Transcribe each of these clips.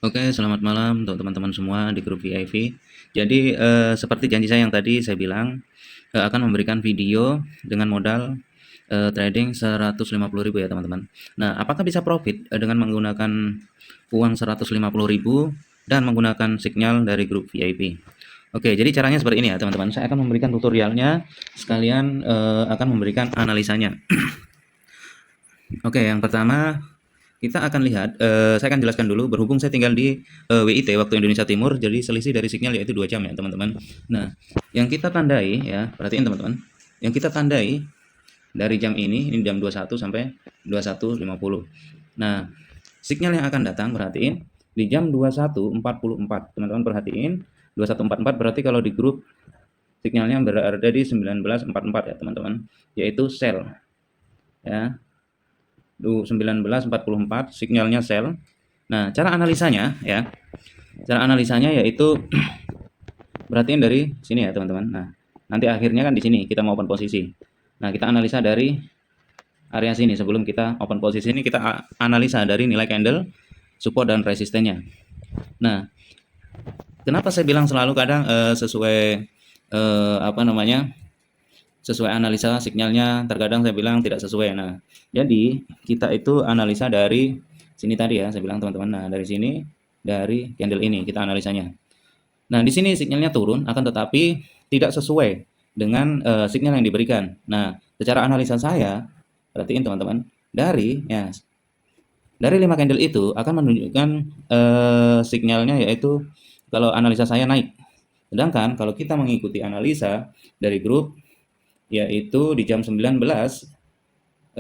Oke, selamat malam untuk teman-teman semua di grup VIP. Jadi, seperti janji saya yang tadi saya bilang, akan memberikan video dengan modal, trading 150.000 ya teman-teman. Nah, apakah bisa profit, dengan menggunakan uang 150.000 dan menggunakan sinyal dari grup VIP? Oke, jadi caranya seperti ini ya teman-teman. Saya akan memberikan tutorialnya, sekalian, akan memberikan analisanya. Oke, yang pertama kita akan lihat, saya akan jelaskan dulu, berhubung saya tinggal di WIT, waktu Indonesia Timur, jadi selisih dari sinyal yaitu 2 jam ya teman-teman. Nah, yang kita tandai ya, perhatiin teman-teman, yang kita tandai dari jam ini jam 21 sampai 21.50. Nah, sinyal yang akan datang, perhatiin, di jam 21.44, teman-teman perhatiin, 21.44 berarti kalau di grup sinyalnya berada di 19.44 ya teman-teman, yaitu sell ya. 19.44 sinyalnya sell. Nah, cara analisanya ya. Cara analisanya yaitu perhatiin dari sini ya, teman-teman. Nah, nanti akhirnya kan di sini kita mau open posisi. Nah, kita analisa dari area sini. Sebelum kita open posisi ini kita analisa dari nilai candle, support dan resistennya. Nah, kenapa saya bilang selalu kadang sesuai apa namanya? Sesuai analisa sinyalnya, terkadang saya bilang tidak sesuai. Nah, jadi kita itu analisa dari sini tadi ya, saya bilang teman-teman. Nah, dari sini, dari candle ini kita analisanya. Nah, di sini sinyalnya turun, akan tetapi tidak sesuai dengan sinyal yang diberikan. Nah, secara analisa saya, perhatiin teman-teman, dari 5 candle itu akan menunjukkan sinyalnya yaitu kalau analisa saya naik. Sedangkan kalau kita mengikuti analisa dari grup yaitu di jam 19.44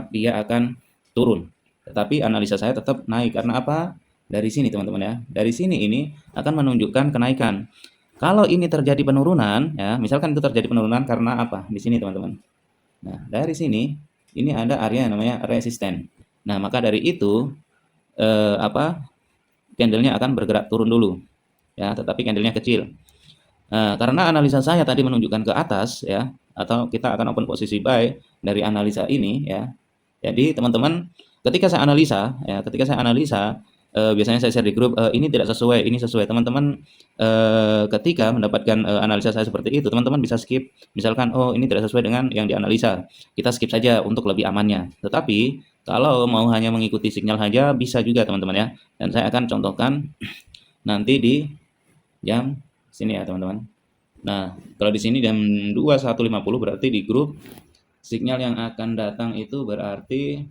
dia akan turun. Tetapi analisa saya tetap naik karena apa? Dari sini teman-teman ya. Dari sini ini akan menunjukkan kenaikan. Kalau ini terjadi penurunan ya, misalkan itu terjadi penurunan karena apa? Di sini teman-teman. Nah, dari sini ini ada area yang namanya resisten. Nah, maka dari itu apa? Candlenya akan bergerak turun dulu ya, tetapi candlenya kecil. Nah, karena analisa saya tadi menunjukkan ke atas ya, atau kita akan open posisi buy dari analisa ini ya. Jadi teman-teman, ketika saya analisa biasanya saya share di grup, ini tidak sesuai, ini sesuai. Teman-teman ketika mendapatkan analisa saya seperti itu, teman-teman bisa skip. Misalkan, oh ini tidak sesuai dengan yang dianalisa, kita skip saja untuk lebih amannya. Tetapi kalau mau hanya mengikuti sinyal saja bisa juga teman-teman ya. Dan saya akan contohkan nanti di jam sini ya teman-teman. Nah, kalau di sini jam 21.50 berarti di grup sinyal yang akan datang itu berarti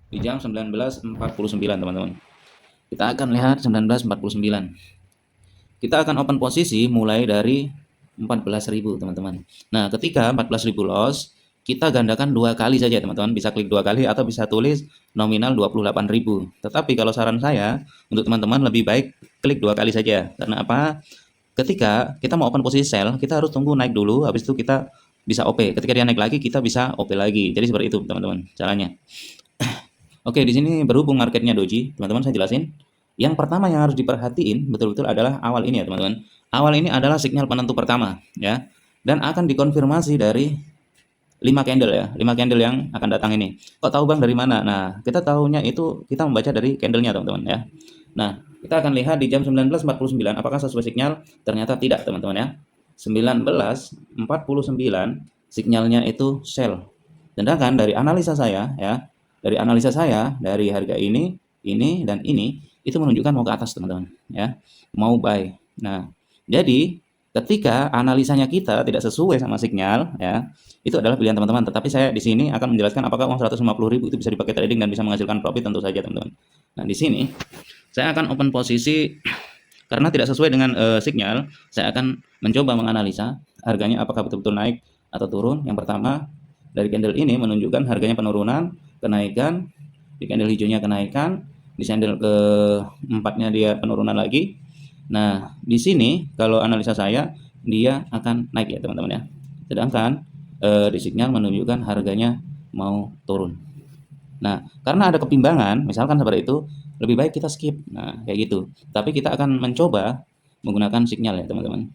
di jam 19.49 teman-teman. Kita akan lihat 19.49. Kita akan open posisi mulai dari 14.000 teman-teman. Nah, ketika 14.000 loss, kita gandakan 2 kali saja teman-teman. Bisa klik 2 kali atau bisa tulis nominal 28.000. Tetapi kalau saran saya untuk teman-teman lebih baik klik 2 kali saja. Karena apa? Ketika kita mau open posisi sell, kita harus tunggu naik dulu, habis itu kita bisa OP. Ketika dia naik lagi, kita bisa OP lagi. Jadi seperti itu, teman-teman, caranya. Oke, di sini berhubung marketnya doji, teman-teman saya jelasin. Yang pertama yang harus diperhatiin betul-betul adalah awal ini ya, teman-teman. Awal ini adalah sinyal penentu pertama, ya. Dan akan dikonfirmasi dari 5 candle ya, 5 candle yang akan datang ini. Kok tahu Bang dari mana? Nah, kita tahunya itu kita membaca dari candlenya teman-teman ya. Nah, kita akan lihat di jam 19.49 apakah sesuai sinyal? Ternyata tidak teman-teman ya. 19.49 sinyalnya itu sell. Sedangkan dari analisa saya ya, dari harga ini dan ini itu menunjukkan mau ke atas teman-teman ya, mau buy. Nah, jadi ketika analisanya kita tidak sesuai sama sinyal ya, itu adalah pilihan teman-teman. Tetapi saya di sini akan menjelaskan apakah uang 150.000 itu bisa dipakai trading dan bisa menghasilkan profit, tentu saja teman-teman. Nah, di sini saya akan open posisi karena tidak sesuai dengan sinyal, saya akan mencoba menganalisa harganya apakah betul-betul naik atau turun. Yang pertama, dari candle ini menunjukkan harganya penurunan, kenaikan, di candle hijaunya kenaikan, di candle keempatnya dia penurunan lagi. Nah, di sini kalau analisa saya dia akan naik ya teman-teman ya. Sedangkan di sinyal menunjukkan harganya mau turun. Nah, karena ada kebimbangan, misalkan seperti itu, lebih baik kita skip. Nah, kayak gitu. Tapi kita akan mencoba menggunakan sinyal ya, teman-teman.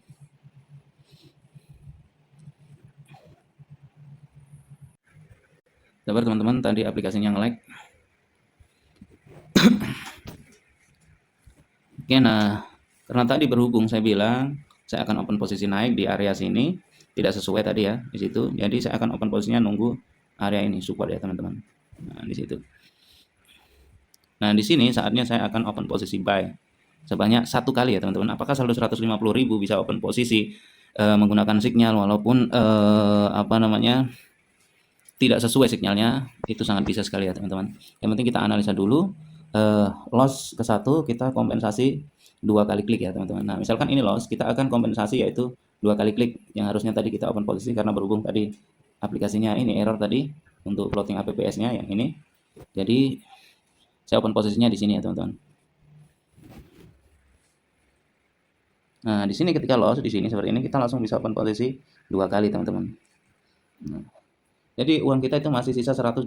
Sabar teman-teman, tadi aplikasinya nge-lag. Oke, nah karena tadi berhubung saya bilang saya akan open posisi naik di area sini, tidak sesuai tadi ya di situ. Jadi saya akan open posisinya nunggu area ini support ya teman-teman. Nah, di situ. Nah, di sini saatnya saya akan open posisi buy sebanyak satu kali ya teman-teman. Apakah saldo 150.000 bisa open posisi menggunakan sinyal walaupun apa namanya tidak sesuai sinyalnya, itu sangat bisa sekali ya teman-teman. Yang penting kita analisa dulu, loss ke satu kita kompensasi 2 kali klik ya teman-teman. Nah misalkan ini loss, kita akan kompensasi yaitu 2 kali klik yang harusnya tadi kita open posisi karena berhubung tadi aplikasinya ini error tadi untuk floating APPS-nya yang ini. Jadi saya open posisinya di sini ya teman-teman. Nah di sini ketika loss di sini seperti ini kita langsung bisa open posisi 2 kali teman-teman. Nah, jadi uang kita itu masih sisa 123.000.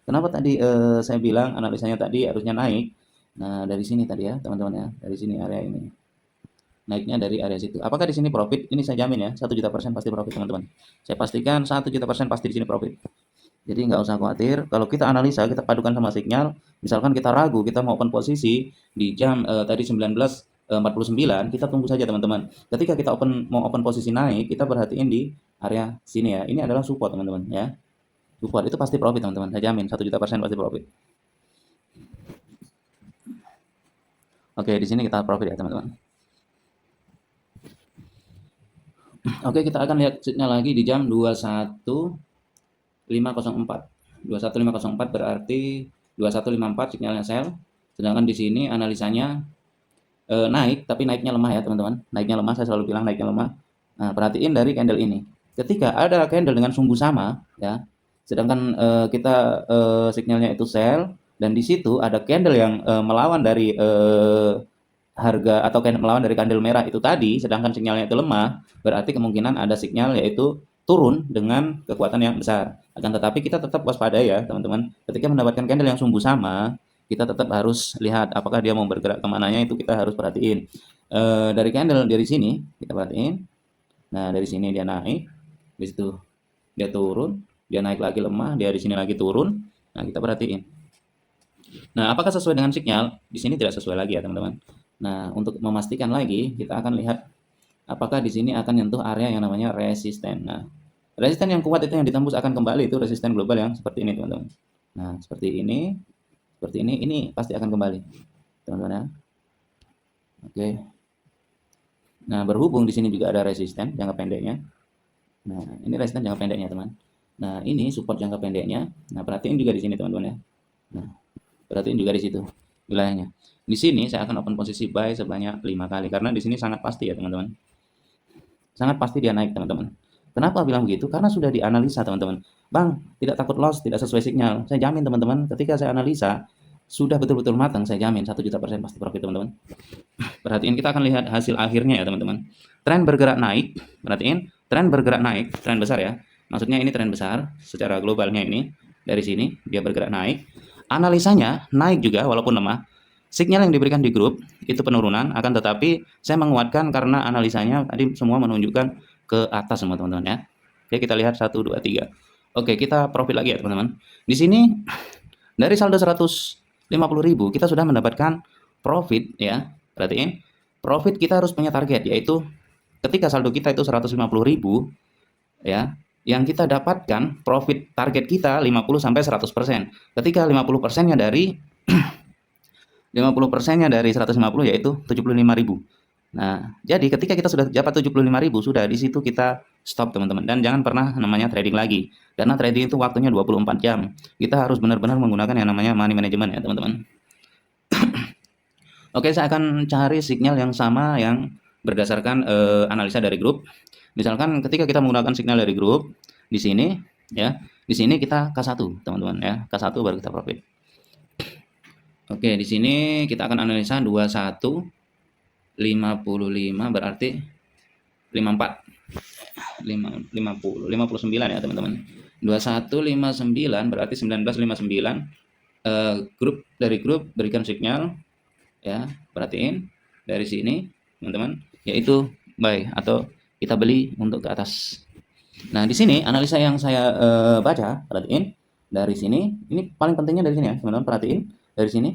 Kenapa tadi saya bilang analisanya tadi harusnya naik? Nah, dari sini tadi ya, teman-teman ya, dari sini area ini. Naiknya dari area situ. Apakah di sini profit? Ini saya jamin ya, 1 juta% pasti profit, teman-teman. Saya pastikan 1 juta% pasti di sini profit. Jadi nggak usah khawatir. Kalau kita analisa, kita padukan sama sinyal, misalkan kita ragu, kita mau open posisi di jam tadi 19.49, kita tunggu saja teman-teman. Ketika kita mau open posisi naik, kita perhatiin di area sini ya. Ini adalah support teman-teman ya. Support itu pasti profit teman-teman. Saya jamin 1 juta% pasti profit. Oke, di sini kita profit ya teman-teman. Oke, kita akan lihat sinyal lagi di jam 21.504. 21.504 berarti 21.54 sinyalnya sell. Sedangkan di sini analisanya naik, tapi naiknya lemah ya teman-teman. Naiknya lemah, saya selalu bilang naiknya lemah. Nah, perhatiin dari candle ini. Ketika ada candle dengan sumbu sama, ya, sedangkan kita sinyalnya itu sell, dan di situ ada candle yang melawan dari harga atau melawan dari candle merah itu tadi, sedangkan sinyalnya itu lemah, berarti kemungkinan ada sinyal yaitu turun dengan kekuatan yang besar. Akan tetapi kita tetap waspada ya teman-teman. Ketika mendapatkan candle yang sumbu sama, kita tetap harus lihat apakah dia mau bergerak kemananya, itu kita harus perhatiin. Dari candle dari sini kita perhatiin. Nah dari sini dia naik, di situ dia turun, dia naik lagi lemah, dia di sini lagi turun. Nah kita perhatiin. Nah apakah sesuai dengan sinyal? Di sini tidak sesuai lagi ya teman-teman. Nah, untuk memastikan lagi, kita akan lihat apakah di sini akan nyentuh area yang namanya resisten. Nah, resisten yang kuat itu yang ditembus akan kembali, itu resisten global yang seperti ini, teman-teman. Nah, seperti ini pasti akan kembali, teman-teman ya. Oke. Nah, berhubung di sini juga ada resisten jangka pendeknya. Nah, ini resisten jangka pendeknya, teman. Nah, ini support jangka pendeknya. Nah, perhatiin juga di sini, teman-teman ya. Nah, perhatiin juga di situ wilayahnya. Di sini saya akan open posisi buy sebanyak 5 kali karena di sini sangat pasti ya teman-teman. Sangat pasti dia naik teman-teman. Kenapa bilang begitu? Karena sudah dianalisa teman-teman. Bang, tidak takut loss, tidak sesuai sinyal. Saya jamin teman-teman, ketika saya analisa sudah betul-betul matang, saya jamin 1 juta% pasti profit teman-teman. Perhatiin, kita akan lihat hasil akhirnya ya teman-teman. Tren bergerak naik, perhatiin, tren bergerak naik, tren besar ya. Maksudnya ini tren besar secara globalnya ini. Dari sini dia bergerak naik. Analisanya naik juga walaupun lemah. Sinyal yang diberikan di grup itu penurunan, akan tetapi saya menguatkan karena analisanya tadi semua menunjukkan ke atas semua teman-teman ya. Oke, kita lihat 1 2 3. Oke, kita profit lagi ya teman-teman. Di sini dari saldo 150.000 kita sudah mendapatkan profit ya. Perhatiin, profit kita harus punya target yaitu ketika saldo kita itu 150.000 ya, yang kita dapatkan profit target kita 50 sampai 100%. Ketika 50%-nya dari 50%-nya dari 150 yaitu 75.000. Nah, jadi ketika kita sudah dapat 75.000, sudah di situ kita stop teman-teman. Dan jangan pernah namanya trading lagi. Karena trading itu waktunya 24 jam. Kita harus benar-benar menggunakan yang namanya money management ya teman-teman. Oke, saya akan cari sinyal yang sama yang berdasarkan analisa dari grup. Misalkan ketika kita menggunakan sinyal dari grup, di sini ya, di sini kita K1 teman-teman ya. K1 baru kita profit. Oke, di sini kita akan analisa 21.55 berarti 54. 50, 59 ya teman-teman. 21.59 berarti 19.59. Grup dari grup berikan sinyal ya, perhatiin dari sini teman-teman, yaitu buy atau kita beli untuk ke atas. Nah, di sini analisa yang saya baca, perhatiin dari sini, ini paling pentingnya dari sini ya, teman-teman, perhatiin dari sini.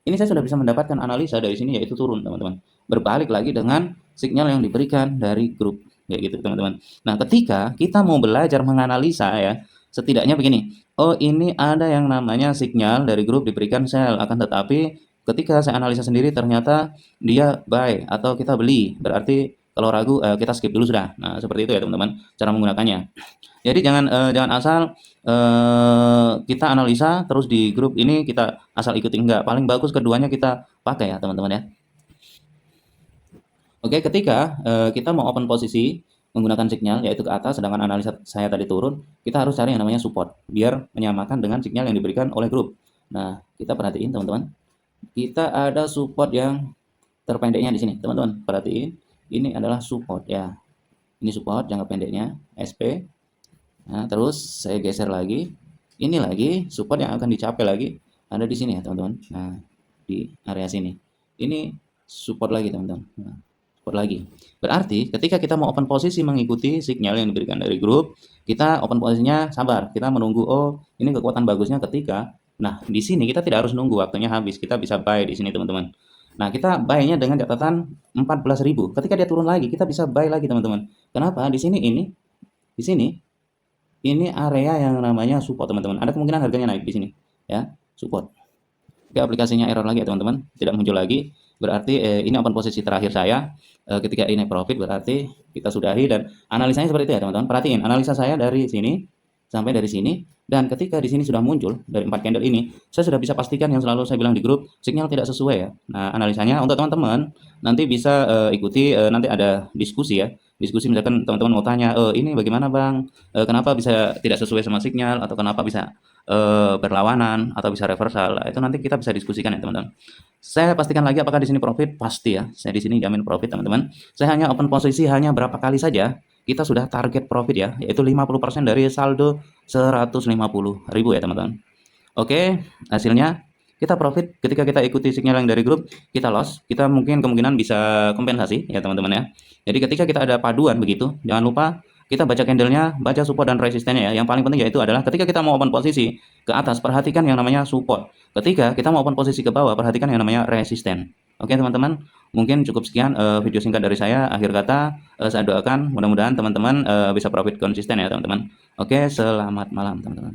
ini saya sudah bisa mendapatkan analisa dari sini yaitu turun, teman-teman. Berbalik lagi dengan sinyal yang diberikan dari grup, kayak gitu, teman-teman. Nah, ketika kita mau belajar menganalisa ya, setidaknya begini, oh ini ada yang namanya sinyal dari grup diberikan sell, akan tetapi ketika saya analisa sendiri ternyata dia buy atau kita beli, berarti kalau ragu kita skip dulu sudah. Nah, seperti itu ya teman-teman cara menggunakannya. Jadi jangan asal kita analisa terus di grup ini kita asal ikuti, enggak. Paling bagus keduanya kita pakai ya teman-teman ya. Oke, ketika kita mau open posisi menggunakan sinyal yaitu ke atas, sedangkan analisa saya tadi turun, kita harus cari yang namanya support biar menyamakan dengan sinyal yang diberikan oleh grup. Nah, kita perhatiin teman-teman, kita ada support yang terpendeknya di sini, teman-teman. Perhatiin, ini adalah support ya. Ini support jangka pendeknya SP. Nah, terus saya geser lagi. Ini lagi support yang akan dicapai lagi ada di sini ya, teman-teman. Nah, di area sini. Ini support lagi, teman-teman. Nah, support lagi. Berarti ketika kita mau open posisi mengikuti sinyal yang diberikan dari grup, kita open posisinya sabar. Kita menunggu, oh, ini kekuatan bagusnya ketika. Nah, di sini kita tidak harus nunggu waktunya habis. Kita bisa buy di sini, teman-teman. Nah, kita buy-nya dengan catatan 14.000. Ketika dia turun lagi, kita bisa buy lagi, teman-teman. Kenapa? Di sini ini area yang namanya support, teman-teman. Ada kemungkinan harganya naik di sini, ya, support. Oke, aplikasinya error lagi ya, teman-teman. Tidak muncul lagi. Berarti ini open posisi terakhir saya. Ketika ini profit berarti kita sudahi dan analisanya seperti itu ya, teman-teman. Perhatiin analisa saya dari sini sampai dari sini dan ketika di sini sudah muncul dari 4 candle ini, saya sudah bisa pastikan yang selalu saya bilang di grup, sinyal tidak sesuai ya. Nah, analisanya untuk teman-teman nanti bisa ikuti nanti ada diskusi ya. Diskusi misalkan teman-teman mau tanya, ini bagaimana Bang? Kenapa bisa tidak sesuai sama sinyal atau kenapa bisa berlawanan atau bisa reversal. Nah, itu nanti kita bisa diskusikan ya, teman-teman. Saya pastikan lagi apakah di sini profit? Pasti ya. Saya di sini jamin profit, teman-teman. Saya hanya open posisi hanya berapa kali saja kita sudah target profit ya, yaitu 50% dari saldo 150.000 ya, teman-teman. Oke, hasilnya kita profit ketika kita ikuti sinyal yang dari grup, kita loss, kita mungkin kemungkinan bisa kompensasi ya, teman-teman ya. Jadi ketika kita ada paduan begitu, jangan lupa kita baca candlenya, baca support dan resistennya ya. Yang paling penting yaitu adalah ketika kita mau open posisi ke atas, perhatikan yang namanya support. Ketika kita mau open posisi ke bawah, perhatikan yang namanya resisten. Oke teman-teman, mungkin cukup sekian video singkat dari saya. Akhir kata, saya doakan mudah-mudahan teman-teman bisa profit konsisten ya teman-teman. Oke, selamat malam teman-teman.